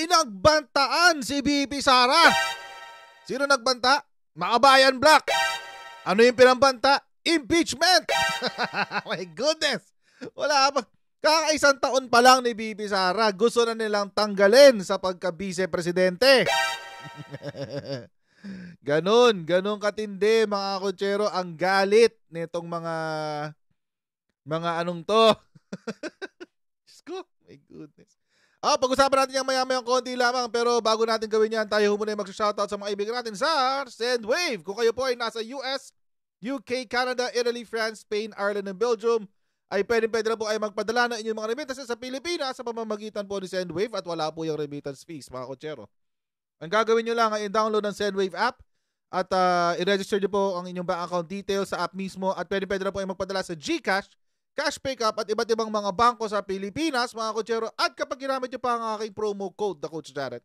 Binagbantaan si VP Sara. Sino nagbanta? Makabayan Black. Ano yung pinambanta? Impeachment. My goodness. Wala pa. Kakaisang taon pa lang ni VP Sara, gusto na nilang tanggalin sa pagka-vice-presidente. Ganon katindi mga kutsero ang galit nitong mga anong to. Diyos ko, my goodness. Pag-usapan natin yung maya-mayang konti lamang, pero bago natin gawin yan, tayo muna yung mag-shoutout sa mga ibigan natin sa Sendwave. Kung kayo po ay nasa US, UK, Canada, Italy, France, Spain, Ireland, and Belgium, ay pwede na po ay magpadala ng inyong mga remittances sa Pilipinas sa pamamagitan po ni Sendwave at wala po yung remittance fees, mga kutsero. Ang gagawin nyo lang ay download ng Sendwave app at i-register nyo po ang inyong bank account details sa app mismo at pwede na po ay magpadala sa GCash, Cash Pickup at iba't ibang mga bangko sa Pilipinas, mga kutsero. At kapag ginamit nyo pa ang aking promo code, The Coach Jared,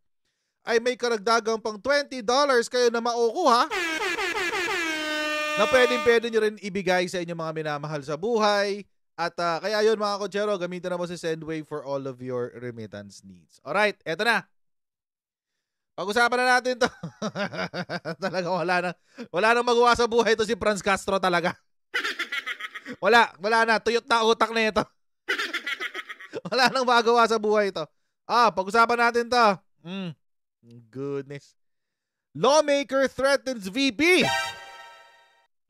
ay may karagdagang pang $20 kayo na makukuha na pwede nyo rin ibigay sa inyong mga minamahal sa buhay. At kaya yun mga kutsero, gamitin na mo si Sendwave for all of your remittance needs. Alright, eto na. Pag-usapan na natin to. Talaga wala nang magawa sa buhay to si Franz Castro talaga. wala na, tuyot na utak na ito. Wala nang magawa sa buhay to. Pag-usapan natin to. Goodness. Lawmaker threatens VP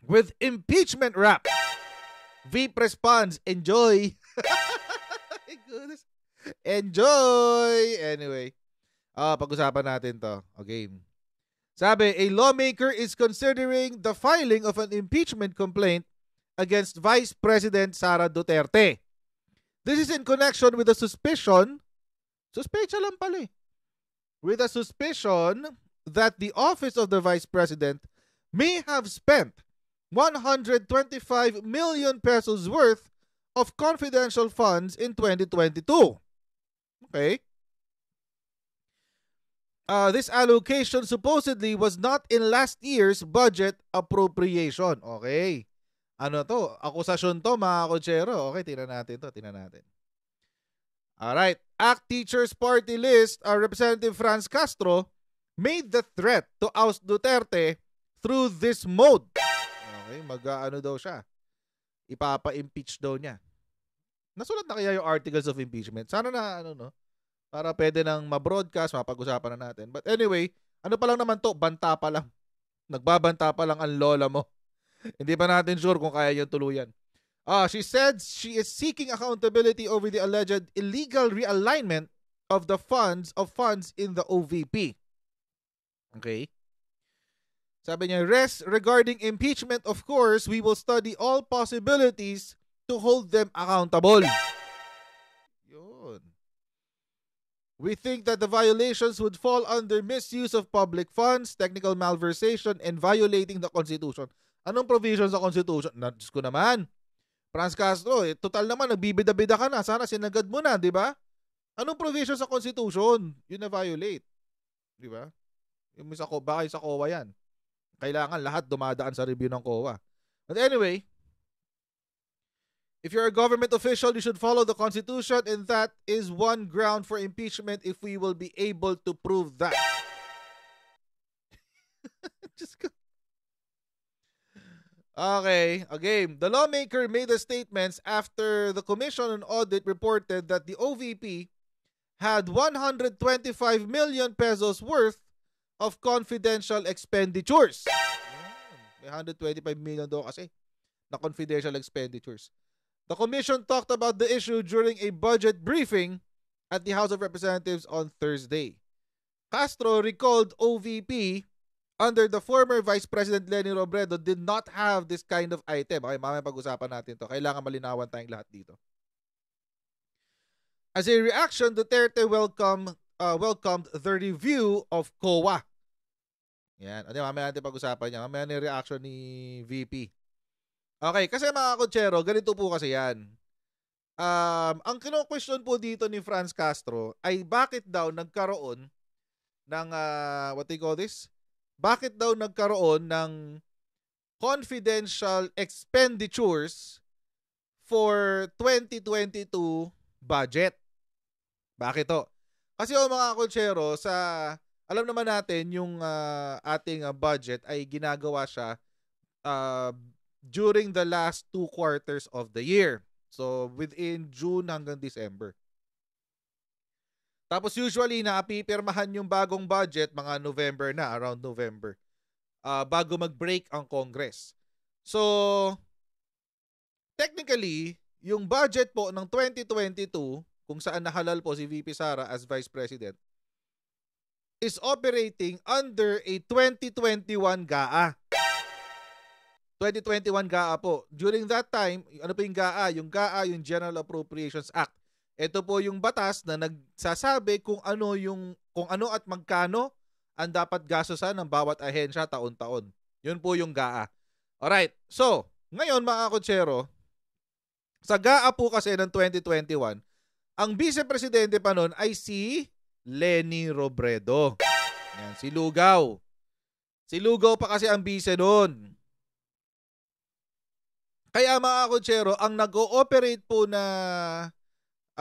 with impeachment rap. VP responds, enjoy. My goodness. Enjoy. Anyway. Pag-usapan natin to. Okay. Sabi, a lawmaker is considering the filing of an impeachment complaint against Vice President Sara Duterte. This is in connection with a suspicion lang pala with a suspicion that the office of the Vice President may have spent 125 million pesos worth of confidential funds in 2022. Okay. This allocation supposedly was not in last year's budget appropriation. Okay. Ano to? Akusasyon to, mga kutsero. Okay, tingnan natin to. Alright. ACT Teachers Party List, Representative Franz Castro made the threat to oust Duterte through this mode. Okay, mag-ano daw siya. Ipapa-impeach daw niya. Nasulat na kaya yung articles of impeachment? Sana na, para pwede nang ma-broadcast, mapag-usapan na natin. But anyway, ano pa lang naman to? Banta pa lang. Nagbabanta pa lang ang lola mo. Hindi pa natin sure kung kaya yung tuluyan. She said she is seeking accountability over the alleged illegal realignment of the funds in the OVP. Okay? Sabi niya, regarding impeachment, of course, we will study all possibilities to hold them accountable. Yun. We think that the violations would fall under misuse of public funds, technical malversation, and violating the Constitution. Anong provision sa Constitution? Diyos ko naman. Franz Castro, total naman, nagbibida-bida ka na. Sana sinagad mo na, di ba? Anong provision sa Constitution? Yun na violate. Di ba? Yung baka sa COA yan. Kailangan lahat dumadaan sa review ng COA. But anyway, if you're a government official, you should follow the Constitution, and that is one ground for impeachment if we will be able to prove that. Just go. Okay, again, the lawmaker made the statements after the Commission on Audit reported that the OVP had 125 million pesos worth of confidential expenditures. May 125 million daw kasi na confidential expenditures. The commission talked about the issue during a budget briefing at the House of Representatives on Thursday. Castro recalled OVP under the former Vice President Leni Robredo did not have this kind of item. Okay, mamaya pag-usapan natin to. Kailangan malinawan tayong lahat dito. As a reaction, Duterte welcomed the review of COA. Yan. Ano, mamaya natin pag-usapan niya. Mamaya na yung reaction ni VP. Okay, kasi mga kutsero, ganito po kasi yan. Ang kino-question po dito ni Franz Castro ay bakit daw nagkaroon ng, what do you call this? Bakit daw nagkaroon ng confidential expenditures for 2022 budget? Bakit to? Kasi mga kutsero, alam naman natin yung ating budget ay ginagawa siya during the last 2 quarters of the year. So, within June hanggang December. Tapos usually, naapipirmahan yung bagong budget mga November na, around November. Bago mag-break ang Congress. So, technically, yung budget po ng 2022, kung saan nahalal po si VP Sara as Vice President, is operating under a 2021 GAA. 2021 GAA po. During that time, ano po yung GAA? Yung GAA, yung General Appropriations Act. Ito po yung batas na nagsasabi kung ano at magkano ang dapat gastusan ng bawat ahensya taon-taon. Yun po yung GAA. Alright. So, ngayon mga kutsero, sa GAA po kasi ng 2021, ang vice-presidente pa nun ay si Leni Robredo. Yan, si Lugaw. Si Lugaw pa kasi ang vice nun. Kaya mga kutsero, ang nag-ooperate po na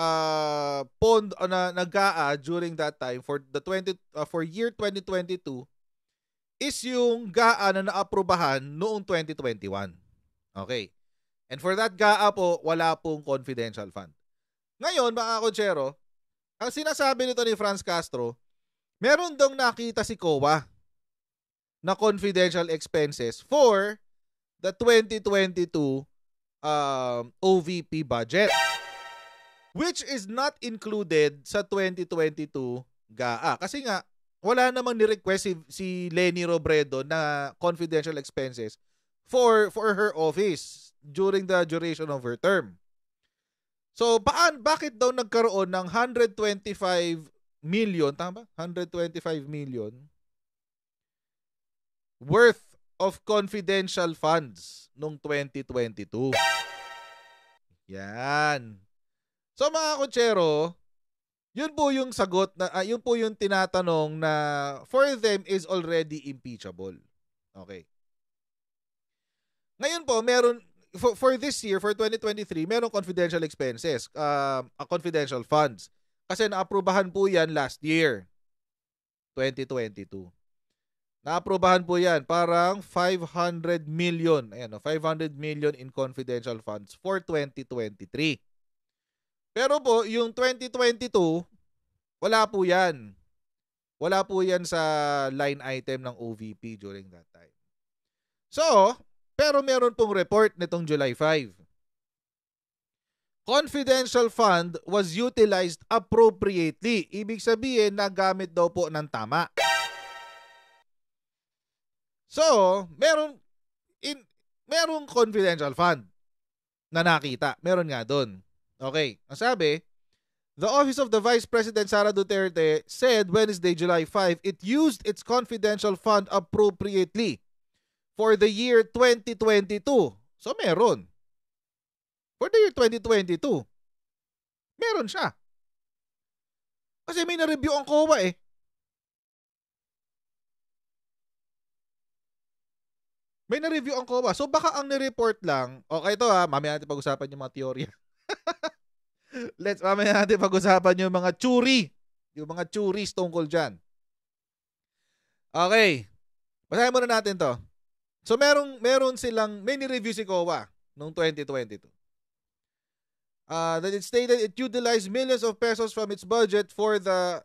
na GAA during that time for year 2022 is yung GAA na naaprubahan noong 2021. Okay. And for that GAA po, wala pong confidential fund. Ngayon, mga kutsero, ang sinasabi nito ni Franz Castro, meron dong nakita si COA na confidential expenses for the 2022 OVP budget, which is not included sa 2022 GAA. Kasi nga, wala namang ni-request si Leni Robredo na confidential expenses for her office during the duration of her term. So, bakit daw nagkaroon ng 125 million, tama ba? 125 million worth of confidential funds noong 2022. Yan. So mga kutsero, yun po yung sagot na yun po yung tinatanong na for them is already impeachable. Okay. Ngayon po, meron for this year, for 2023, meron confidential expenses, confidential funds. Kasi naaprubahan po yan last year, 2022. Naaprubahan po yan, parang 500 million. Ayan, 500 million in confidential funds for 2023. Pero po, yung 2022, wala po yan. Wala po yan sa line item ng OVP during that time. So, pero meron pong report nitong July 5. Confidential fund was utilized appropriately. Ibig sabihin, nagamit daw po ng tama. So, merong confidential fund na nakita. Meron nga doon. Okay. Ang sabi, the Office of the Vice President Sara Duterte said Wednesday, July 5, it used its confidential fund appropriately for the year 2022. So, meron. For the year 2022, meron siya. Kasi may na-review ang COA eh. May na-review ang COA. So baka ang ni-report lang, okay ito mamaya natin pag-usapan yung mga teorya. Mamaya natin pag-usapan yung mga churi. Yung mga churis tungkol dyan. Okay. Basahin muna natin to. So meron silang, may ni-review si COA noong 2022. That it stated it utilized millions of pesos from its budget for the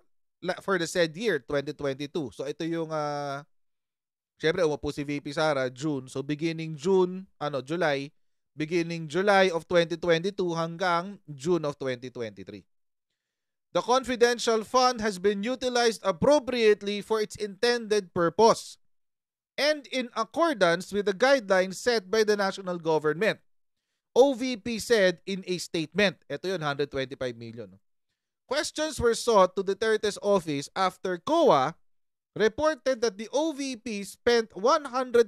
said year, 2022. So ito yung syempre, umupo si VP Sara, June. So, July. Beginning July of 2022 hanggang June of 2023. The confidential fund has been utilized appropriately for its intended purpose and in accordance with the guidelines set by the national government. OVP said in a statement. Ito yun, 125 million. Questions were sought to Duterte's office after COA reported that the OVP spent 125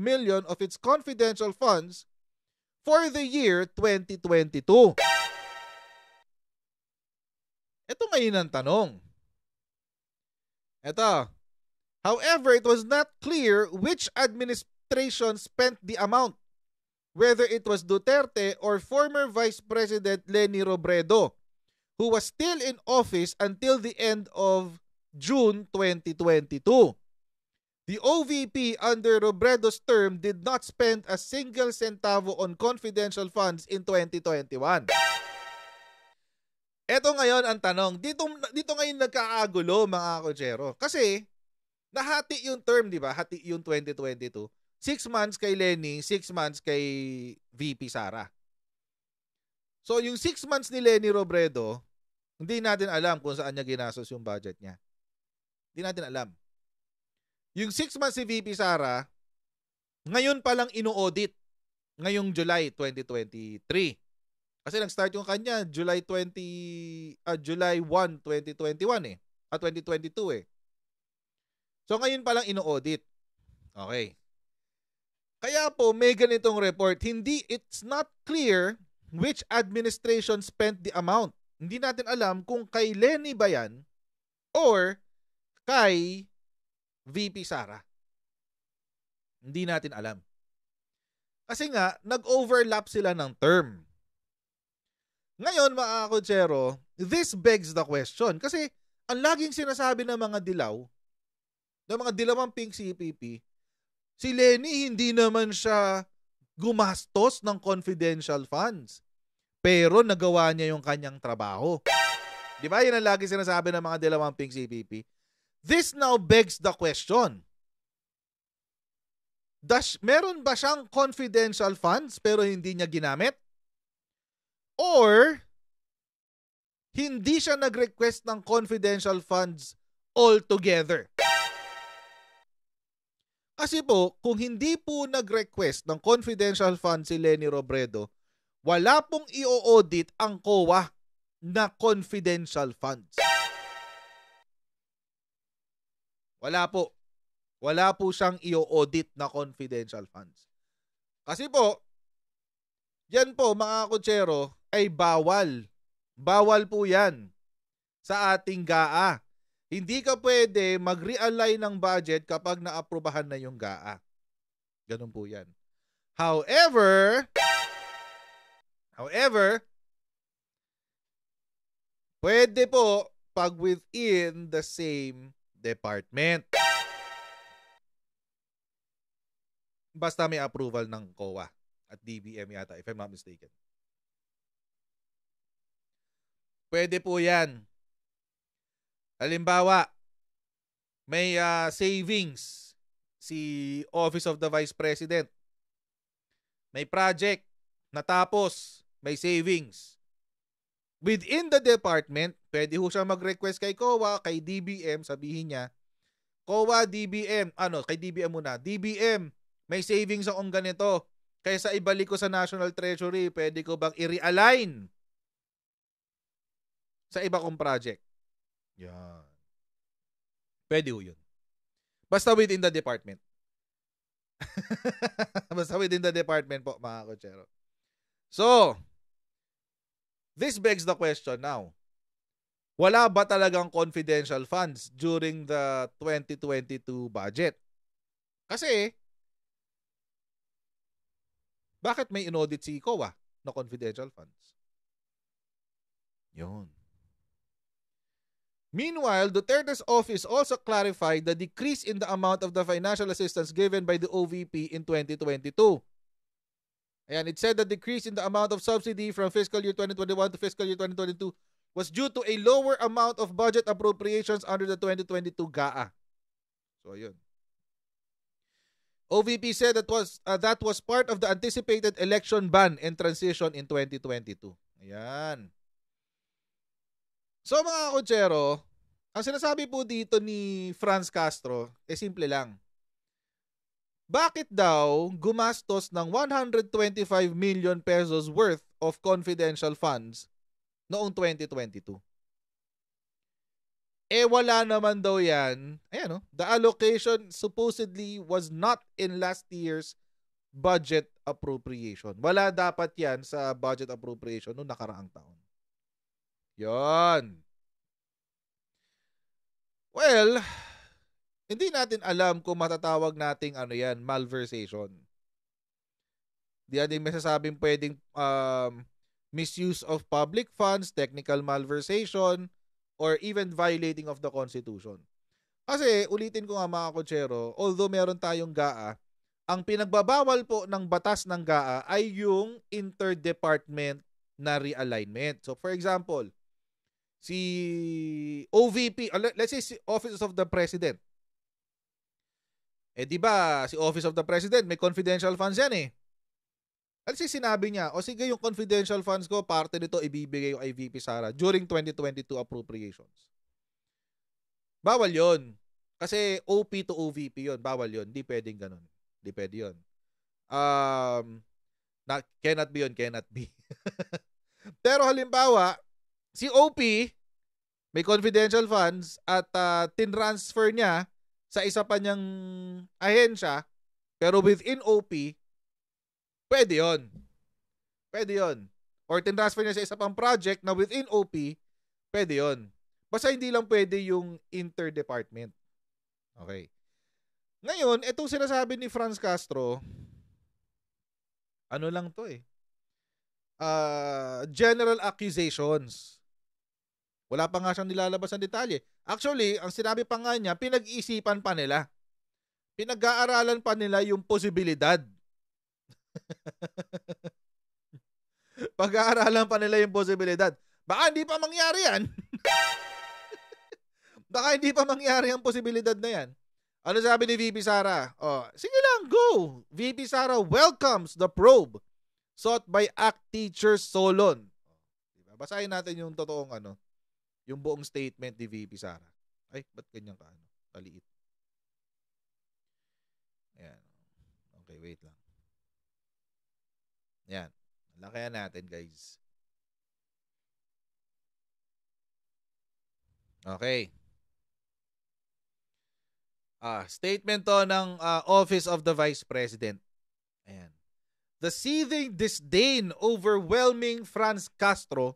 million of its confidential funds for the year 2022. Ito ngayon ang tanong. Ito. However, it was not clear which administration spent the amount, whether it was Duterte or former Vice President Leni Robredo, who was still in office until the end of June 2022. The OVP under Robredo's term did not spend a single centavo on confidential funds in 2021. Eto ngayon ang tanong, dito ngayon nagkakagulo mga kotsero. Kasi nahati yung term, di ba? Hati yung 2022. 6 months kay Lenny, 6 months kay VP Sara. So yung 6 months ni Lenny Robredo, hindi natin alam kung saan niya ginastos yung budget niya. Hindi natin alam. Yung 6 months si VP Sara, ngayon pa lang ino-audit. Ngayong July 2023. Kasi nag-start yung kanya July 1, 2021 eh. 2022 eh. So ngayon pa lang ino-audit. Okay. Kaya po may ganitong report, it's not clear which administration spent the amount. Hindi natin alam kung kay Lenny ba yan or kay VP Sara. Hindi natin alam. Kasi nga, nag-overlap sila ng term. Ngayon, mga kotsero, this begs the question. Kasi, ang laging sinasabi ng mga dilaw, ng mga dilawang pink CPP, si Lenny hindi naman siya gumastos ng confidential funds. Pero nagawa niya yung kanyang trabaho. Di ba? Yan ang lagi sinasabi ng mga dilawang pink CPP. This now begs the question. Meron ba siyang confidential funds pero hindi niya ginamit? Or hindi siya nag-request ng confidential funds altogether? Kasi po, kung hindi po nag-request ng confidential funds si Lenny Robredo, wala pong i-audit ang COA na confidential funds. Wala po. Wala po siyang i-audit na confidential funds. Kasi po, yan po mga kotsero ay bawal. Bawal po yan sa ating GAA. Hindi ka pwede mag-realign ng budget kapag naaprubahan na yung GAA. Ganun po yan. However, pwede po pag within the same department. Basta may approval ng COA at DBM yata, if I'm not mistaken. Pwede po yan. Halimbawa, may savings si Office of the Vice President. May project, natapos, may savings. Within the department, pwede ho siya mag-request kay COA, kay DBM, sabihin niya, COA, DBM, kay DBM muna, DBM, may savings akong ganito. Kaysa ibalik ko sa National Treasury, pwede ko bang i-realign sa iba kong project? Yan. Pwede ho yun. Basta within the department. Basta within the department po, mga kotsero. So, this begs the question now. Wala ba talagang confidential funds during the 2022 budget? Kasi, bakit may inaudit si COA na confidential funds? Yun. Meanwhile, Duterte's office also clarified the decrease in the amount of the financial assistance given by the OVP in 2022. Ayan, it said the decrease in the amount of subsidy from fiscal year 2021 to fiscal year 2022 was due to a lower amount of budget appropriations under the 2022 GAA. So, yun. OVP said that was part of the anticipated election ban and transition in 2022. Ayan. So mga kotsero, ang sinasabi po dito ni Franz Castro, simple lang. Bakit daw gumastos ng 125 million pesos worth of confidential funds noong 2022? Wala naman daw yan. Ayan, the allocation supposedly was not in last year's budget appropriation. Wala dapat yan sa budget appropriation noong nakaraang taon. Yon. Well, hindi natin alam kung matatawag nating malversation. Di natin masasabing pwedeng misuse of public funds, technical malversation, or even violating of the Constitution. Kasi, ulitin ko nga mga kotsero, although meron tayong GAA, ang pinagbabawal po ng batas ng GAA ay yung interdepartment na realignment. So, for example, si OVP, let's say si Office of the President. Di ba, si Office of the President, may confidential funds yan eh. Let's say sinabi niya, sige yung confidential funds ko, parte nito ibibigay yung kay VP Sara during 2022 appropriations. Bawal yon. Kasi OP to OVP yon, bawal yon. Hindi pwedeng ganun. Hindi pwede yun. Cannot be yun, cannot be. Pero halimbawa, si OP, may confidential funds at tinransfer niya sa isa pa niyang ahensya, pero within OP, pwede yun. Pwede yun. Or tinransfer niya sa isa pang project na within OP, pwede yun. Basta hindi lang pwede yung interdepartment. Okay. Ngayon, itong sinasabi ni Franz Castro, ano lang to eh. General accusations. Wala pa nga siyang nilalabas ng detalye. Actually, ang sinabi pa nga niya, pinag-iisipan pa nila. Pinag-aaralan pa nila yung posibilidad. Pag-aaralan pa nila yung posibilidad. Baka hindi pa mangyari yan. Baka hindi pa mangyari ang posibilidad na yan. Ano sabi ni VP Sara? Sige lang, go! VP Sara welcomes the probe sought by ACT Teacher Solon. Basahin natin yung totoong yung buong statement ni VP Sara. Ay, ba't ganyan ka? Kaliit. Ayan. Okay, wait lang. Ayan. Lakayan natin, guys. Okay. Statement to ng Office of the Vice President. Ayan. The seething disdain overwhelming Franz Castro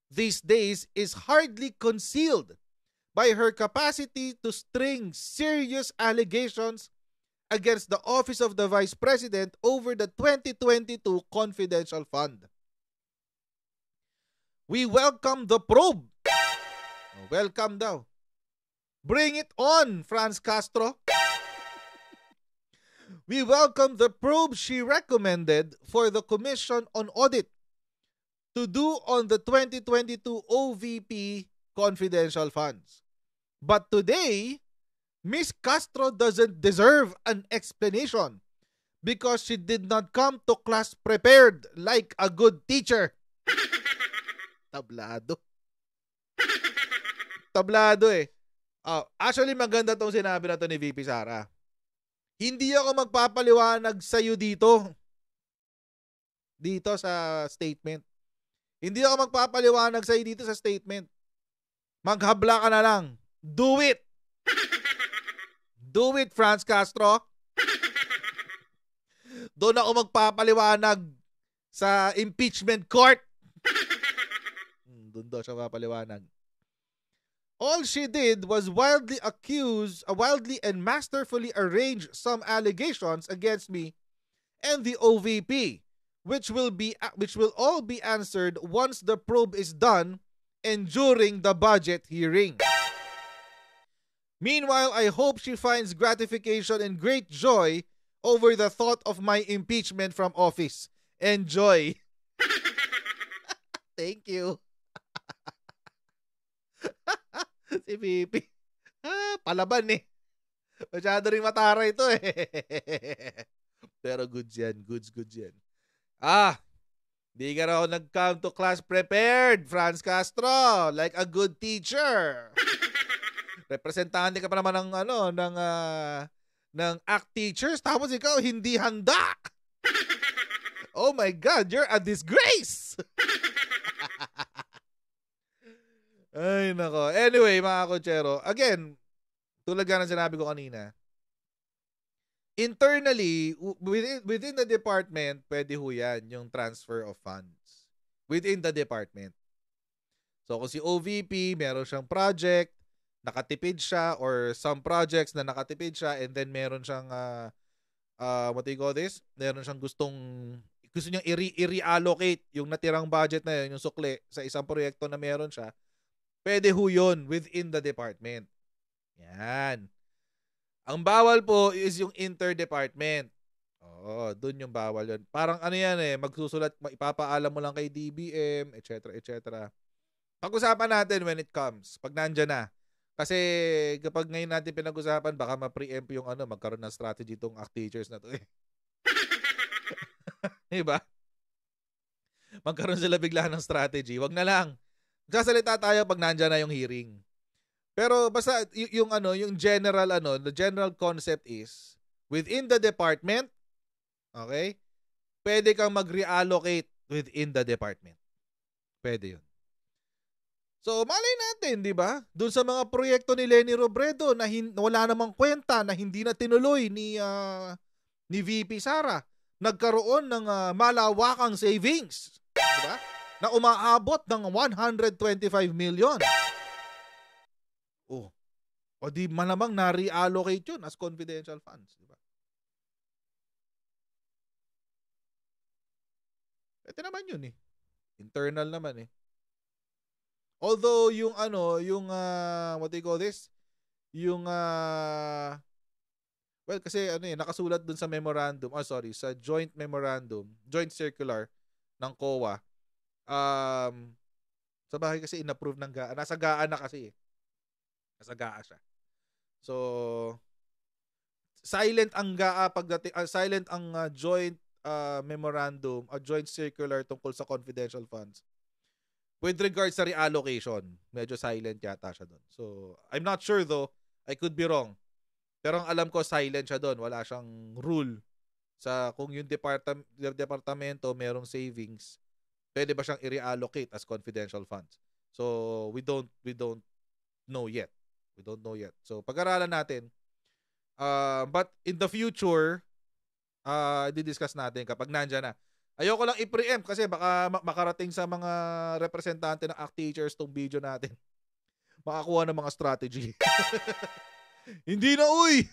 these days is hardly concealed by her capacity to string serious allegations against the Office of the Vice President over the 2022 Confidential Fund. We welcome the probe. Welcome daw. Bring it on, Franz Castro. We welcome the probe she recommended for the Commission on Audit to do on the 2022 OVP confidential funds. But today, Ms. Castro doesn't deserve an explanation because she did not come to class prepared like a good teacher. Tablado. Tablado eh. Actually, maganda tong sinabi na to ni VP Sara. Hindi ako magpapaliwanag sa'yo dito. Dito sa statement. Hindi ako magpapaliwanag sa'yo dito sa statement. Maghabla ka na lang. Do it! Do it, Franz Castro. Doon ako magpapaliwanag sa impeachment court. Doon daw siya mapaliwanag. All she did was wildly and masterfully arrange some allegations against me and the OVP, which will all be answered once the probe is done and during the budget hearing. Meanwhile, I hope she finds gratification and great joy over the thought of my impeachment from office. Enjoy. Thank you. Si Pipi. Palaban eh. Masyado rin matara ito eh. Pero goods yan. Goods yan. Di ka raw nag-come to class prepared, Franz Castro. Like a good teacher. Representante ka pa naman ng ACT teachers. Tapos ikaw, hindi handa. Oh my God, you're a disgrace. Ay, nako. Anyway, mga kotsero, again, tulad nga ng sinabi ko kanina, internally, within the department, pwede ho yan, yung transfer of funds. Within the department. So, kung si OVP, meron siyang project, nakatipid siya, or some projects na nakatipid siya, and then meron siyang, what do you call this? Meron siyang gustong gusto niyang i-reallocate yung natirang budget na yun, yung sukli, sa isang proyekto na meron siya, pwede ho yun within the department. Yan. Ang bawal po is yung interdepartment. Oo, dun yung bawal yun. Parang ano yan magsusulat, ipapaalam mo lang kay DBM, etc. etc. Pag-usapan natin when it comes, pag nandyan na. Kasi kapag ngayon natin pinag-usapan, baka ma-preempt yung magkaroon ng strategy itong ACT teachers na to eh. Diba? Magkaroon sila bigla ng strategy. Wag na lang. Sasalita tayo pag nandyan na yung hearing. Pero basta yung the general concept is within the department, okay? Pwede kang mag-reallocate within the department. Pwede 'yun. So, malay natin, 'di ba? Doon sa mga proyekto ni Leni Robredo na wala namang kwenta, na hindi na tinuloy ni VP Sara, nagkaroon ng malawakang savings, 'di ba? Na umaabot ng 125 million. O di malamang na-reallocate yun as confidential funds, di ba? Ito naman yun eh. Internal naman eh. Although yung what do you call this? Yung well, kasi nakasulat dun sa memorandum, sa joint memorandum, joint circular ng COA. Sa bahay kasi inapprove ng GAA. Nasa GAA na kasi eh. Nasa GAA siya. So, silent ang GAA pagdating, silent ang joint memorandum, joint circular tungkol sa confidential funds. With regards sa reallocation, medyo silent yata siya doon. So, I'm not sure though. I could be wrong. Pero ang alam ko, silent siya doon. Wala siyang rule sa kung yung departamento merong savings, pwede ba siyang i-reallocate as confidential funds. So, we don't know yet. We don't know yet. So, pag-aralan natin. But in the future, i-discuss natin kapag nandyan na. Ayoko lang i-preempt kasi baka makarating sa mga representante ng ACT teachers tong video natin. Makakuha ng mga strategy. Hindi na, uy!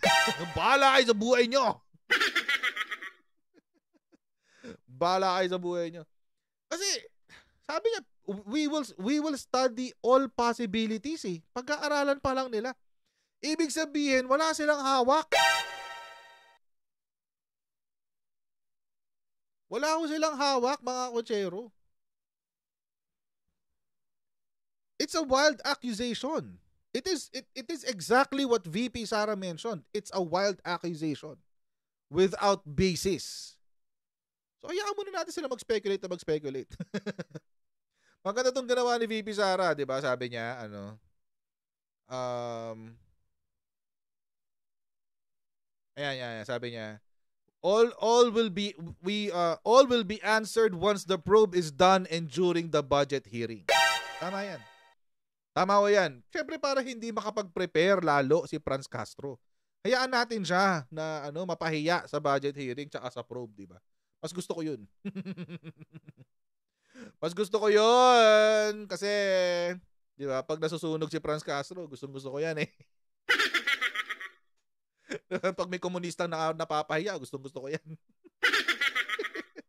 Bahala kayo sa buhay nyo! Bahala kayo sa buhay nyo. Kasi, sabi niya, we will study all possibilities eh. Pag-aaralan pa lang nila. Ibig sabihin, wala silang hawak. Wala ko silang hawak, mga kotsero. It's a wild accusation. It is exactly what VP Sara mentioned. It's a wild accusation without basis. So, hayaan muna natin sila mag-speculate. Maganda itong ginawa ni VP Sara, di ba? Sabi niya, ayan, sabi niya, all will be answered once the probe is done and during the budget hearing. Tama yan. Tama o yan. Siyempre para hindi makapag-prepare lalo si Franz Castro. Hayaan natin siya na mapahiya sa budget hearing tsaka sa probe, di ba? Mas gusto ko yun. Mas gusto ko yun kasi, di ba, pag nasusunog si Franz Castro, gustong-gusto ko yan eh. Pag may komunistang napapahiya, gustong-gusto ko yan.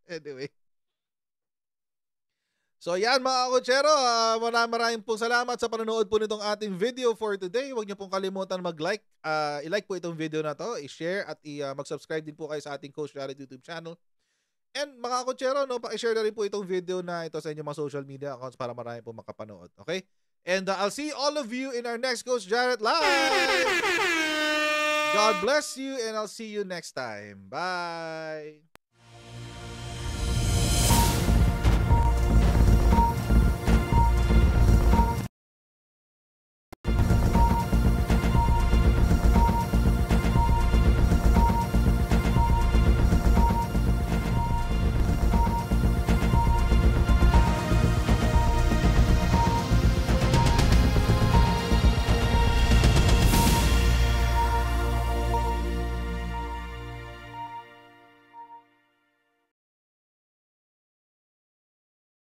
Anyway. So yan mga kotsero, maraming pong salamat sa panonood po nitong ating video for today. Huwag niyo pong kalimutan mag-like. I-like po itong video na to, i-share at mag-subscribe din po kayo sa ating Coach Jared YouTube channel. And mga kotsero, paki-share na rin po itong video na ito sa inyong mga social media accounts para marami po makapanood. Okay? And I'll see all of you in our next Coach Jared Live! God bless you and I'll see you next time. Bye!